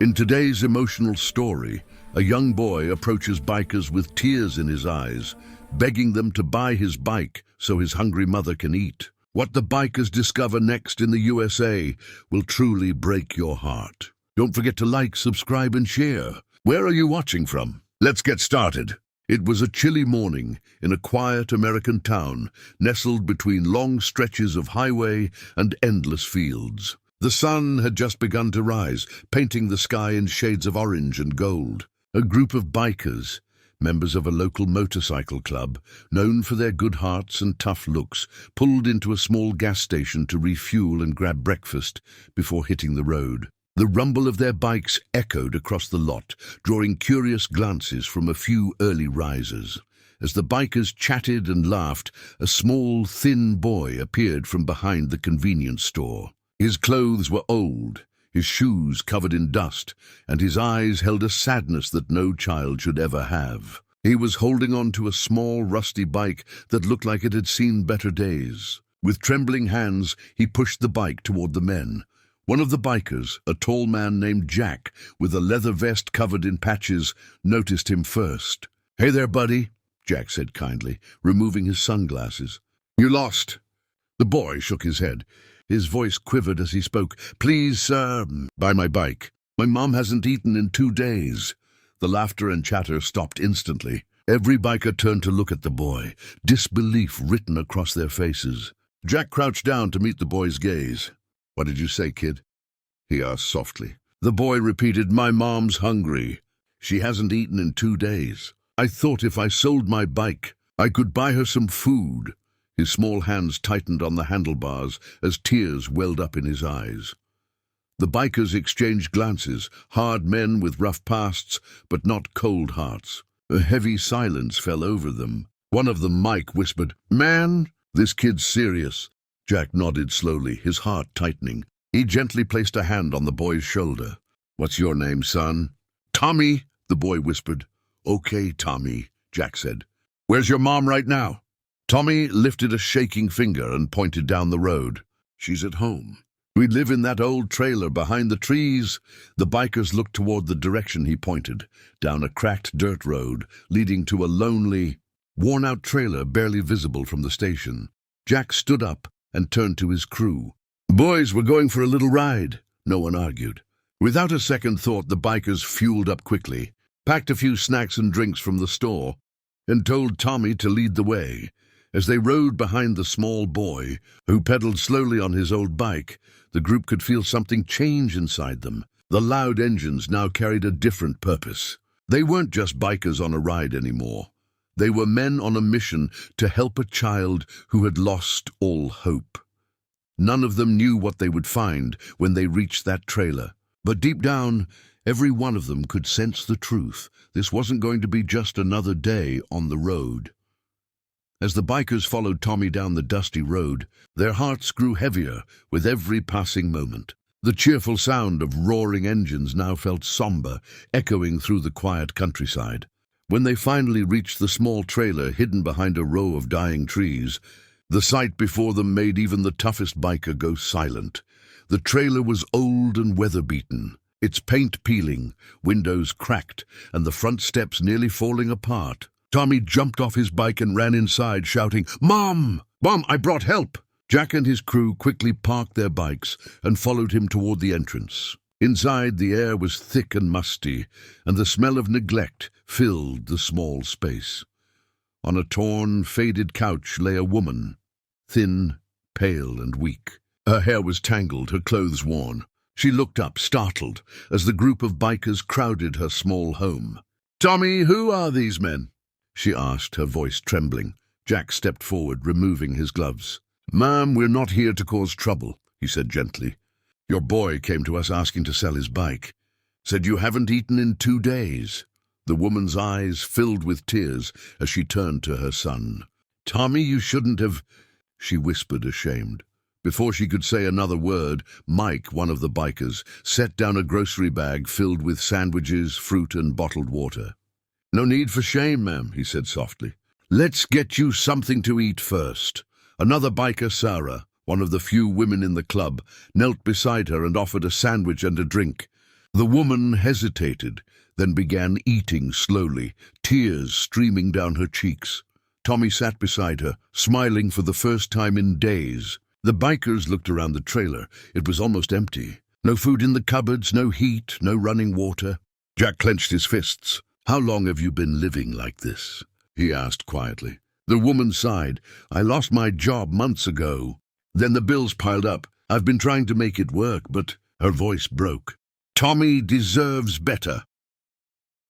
In today's emotional story, a young boy approaches bikers with tears in his eyes, begging them to buy his bike so his hungry mother can eat. What the bikers discover next in the USA will truly break your heart. Don't forget to like, subscribe, and share. Where are you watching from? Let's get started. It was a chilly morning in a quiet American town, nestled between long stretches of highway and endless fields. The sun had just begun to rise, painting the sky in shades of orange and gold. A group of bikers, members of a local motorcycle club, known for their good hearts and tough looks, pulled into a small gas station to refuel and grab breakfast before hitting the road. The rumble of their bikes echoed across the lot, drawing curious glances from a few early risers. As the bikers chatted and laughed, a small, thin boy appeared from behind the convenience store. His clothes were old, his shoes covered in dust, and his eyes held a sadness that no child should ever have. He was holding on to a small, rusty bike that looked like it had seen better days. With trembling hands, he pushed the bike toward the men. One of the bikers, a tall man named Jack, with a leather vest covered in patches, noticed him first. "Hey there, buddy," Jack said kindly, removing his sunglasses. "You lost." The boy shook his head. His voice quivered as he spoke. "Please, sir, buy my bike. My mom hasn't eaten in 2 days." The laughter and chatter stopped instantly. Every biker turned to look at the boy, disbelief written across their faces. Jack crouched down to meet the boy's gaze. "What did you say, kid?" he asked softly. The boy repeated, "My mom's hungry. She hasn't eaten in 2 days. I thought if I sold my bike, I could buy her some food." His small hands tightened on the handlebars as tears welled up in his eyes. The bikers exchanged glances, hard men with rough pasts, but not cold hearts. A heavy silence fell over them. One of them, Mike, whispered, "Man, this kid's serious." Jack nodded slowly, his heart tightening. He gently placed a hand on the boy's shoulder. "What's your name, son?" "Tommy," the boy whispered. "Okay, Tommy," Jack said. "Where's your mom right now?" Tommy lifted a shaking finger and pointed down the road. "She's at home. We live in that old trailer behind the trees." The bikers looked toward the direction he pointed, down a cracked dirt road leading to a lonely, worn-out trailer barely visible from the station. Jack stood up and turned to his crew. "Boys, we're going for a little ride." No one argued. Without a second thought, the bikers fueled up quickly, packed a few snacks and drinks from the store, and told Tommy to lead the way. As they rode behind the small boy, who pedaled slowly on his old bike, the group could feel something change inside them. The loud engines now carried a different purpose. They weren't just bikers on a ride anymore. They were men on a mission to help a child who had lost all hope. None of them knew what they would find when they reached that trailer. But deep down, every one of them could sense the truth. This wasn't going to be just another day on the road. As the bikers followed Tommy down the dusty road, their hearts grew heavier with every passing moment. The cheerful sound of roaring engines now felt somber, echoing through the quiet countryside. When they finally reached the small trailer hidden behind a row of dying trees, the sight before them made even the toughest biker go silent. The trailer was old and weather-beaten, its paint peeling, windows cracked, and the front steps nearly falling apart. Tommy jumped off his bike and ran inside, shouting, "Mom! Mom, I brought help!" Jack and his crew quickly parked their bikes and followed him toward the entrance. Inside, the air was thick and musty, and the smell of neglect filled the small space. On a torn, faded couch lay a woman, thin, pale, and weak. Her hair was tangled, her clothes worn. She looked up, startled, as the group of bikers crowded her small home. "Tommy, who are these men?" she asked, her voice trembling. Jack stepped forward, removing his gloves. "Ma'am, we're not here to cause trouble," he said gently. "Your boy came to us asking to sell his bike. Said you haven't eaten in 2 days. The woman's eyes filled with tears as she turned to her son. "Tommy, you shouldn't have," she whispered, ashamed. Before she could say another word, Mike, one of the bikers, set down a grocery bag filled with sandwiches, fruit, and bottled water. "No need for shame, ma'am," he said softly. "Let's get you something to eat first." Another biker, Sarah, one of the few women in the club, knelt beside her and offered a sandwich and a drink. The woman hesitated, then began eating slowly, tears streaming down her cheeks. Tommy sat beside her, smiling for the first time in days. The bikers looked around the trailer. It was almost empty. No food in the cupboards, no heat, no running water. Jack clenched his fists. "How long have you been living like this?" he asked quietly. The woman sighed. "I lost my job months ago. Then the bills piled up. I've been trying to make it work, but..." Her voice broke. "Tommy deserves better."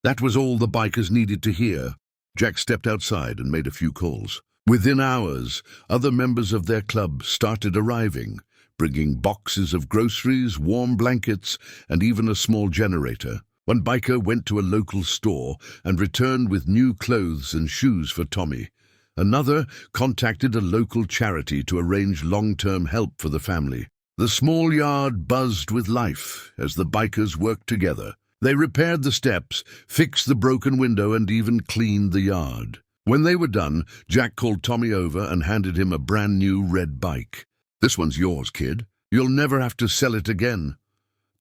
That was all the bikers needed to hear. Jack stepped outside and made a few calls. Within hours, other members of their club started arriving, bringing boxes of groceries, warm blankets, and even a small generator. One biker went to a local store and returned with new clothes and shoes for Tommy. Another contacted a local charity to arrange long-term help for the family. The small yard buzzed with life as the bikers worked together. They repaired the steps, fixed the broken window, and even cleaned the yard. When they were done, Jack called Tommy over and handed him a brand new red bike. "This one's yours, kid. You'll never have to sell it again."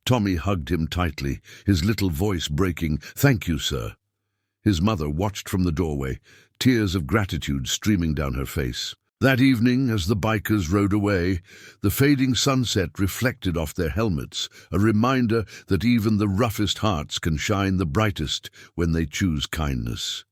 Tommy hugged him tightly, his little voice breaking. "Thank you, sir." His mother watched from the doorway, tears of gratitude streaming down her face. That evening, as the bikers rode away, the fading sunset reflected off their helmets, a reminder that even the roughest hearts can shine the brightest when they choose kindness.